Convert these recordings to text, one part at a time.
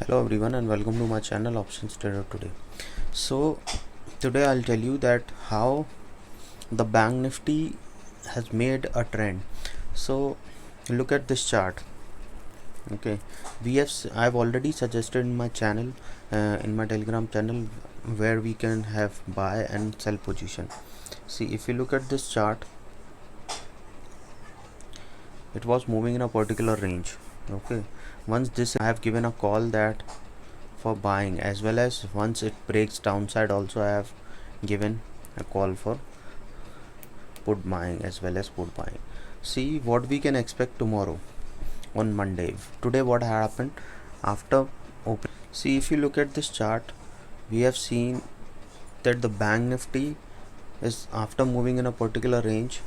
Hello everyone and welcome to my channel Options Trader today. So today I'll tell you that how the Bank Nifty has made a trend. So look at this chart. Okay, I've already suggested in my channel, in my Telegram channel, where we can have buy and sell position. See, if you look at this chart, it was moving in a particular range. Okay, once this I have given a call that for buying, as well as once it breaks downside also I have given a call for put buying as well as put buying. See what we can expect tomorrow on Monday. Today what happened after open? See, if you look at this chart, we have seen that the Bank Nifty is, after moving in a particular range,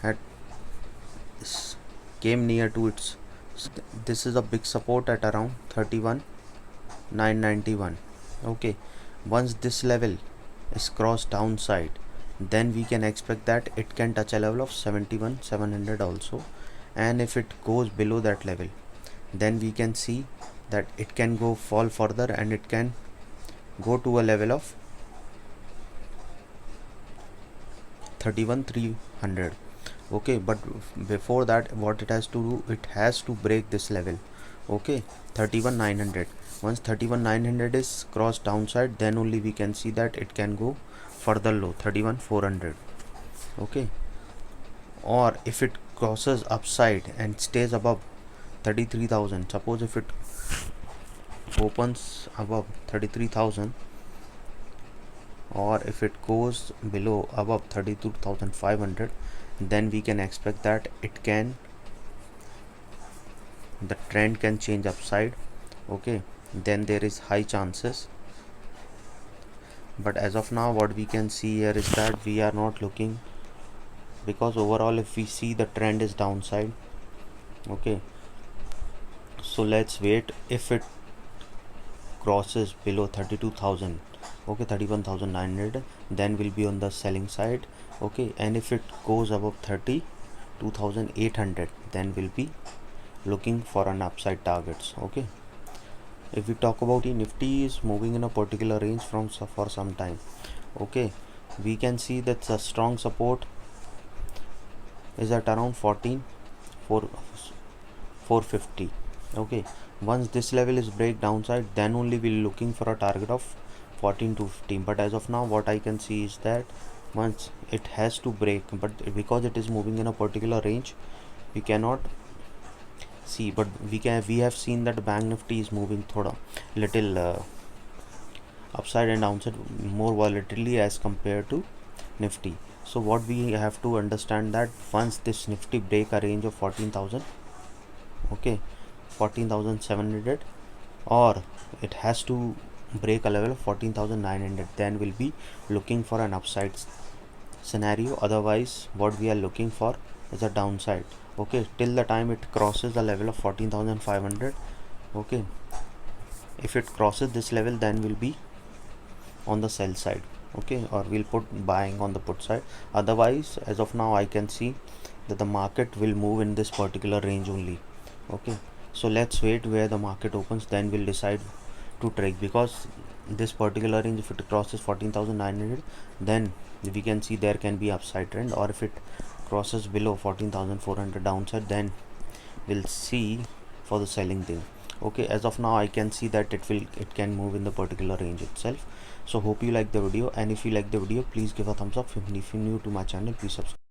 had came near to its, this is a big support at around 31,991. Okay, once this level is crossed downside, then we can expect that it can touch a level of 71,700 also, and if it goes below that level, then we can see that it can go fall further and it can go to a level of 31,300. Okay, but before that what it has to do, it has to break this level. Okay, 31,900. Once 31,900 is crossed downside, then only we can see that it can go further low, 31,400. Okay, or if it crosses upside and stays above 33,000, suppose if it opens above 33,000, or if it goes below above 32,500, then we can expect that the trend can change upside. Okay, then there is high chances, but as of now what we can see here is that we are not looking, because overall if we see the trend is downside. Okay, so let's wait. If it crosses below 32,000, okay, 31,900, then we'll be on the selling side. Okay, and if it goes above 32,800, then we'll be looking for an upside targets. Okay, if we talk about Nifty is moving in a particular range for some time. Okay, we can see that the strong support is at around 14,450. Okay, once this level is break downside, then only we're looking for a target of 14,250. But as of now what I can see is that once it has to break, but because it is moving in a particular range, we cannot see, but we have seen that Bank Nifty is moving thoda little upside and downside more volatility as compared to Nifty. So what we have to understand that once this Nifty break a range of 14,000, okay, 14,700, or it has to break a level of 14,900, then we'll be looking for an upside scenario. Otherwise what we are looking for is a downside. Okay, till the time it crosses the level of 14,500. Okay, if it crosses this level, then we'll be on the sell side. Okay, or we'll put buying on the put side. Otherwise, as of now I can see that the market will move in this particular range only. Okay, so let's wait where the market opens, then we'll decide to trade, because this particular range, if it crosses 14,900, then we can see there can be upside trend, or if it crosses below 14,400 downside, then we'll see for the selling thing. Okay, as of now I can see that it can move in the particular range itself. So hope you like the video, and if you like the video, please give a thumbs up. If you're new to my channel, please subscribe.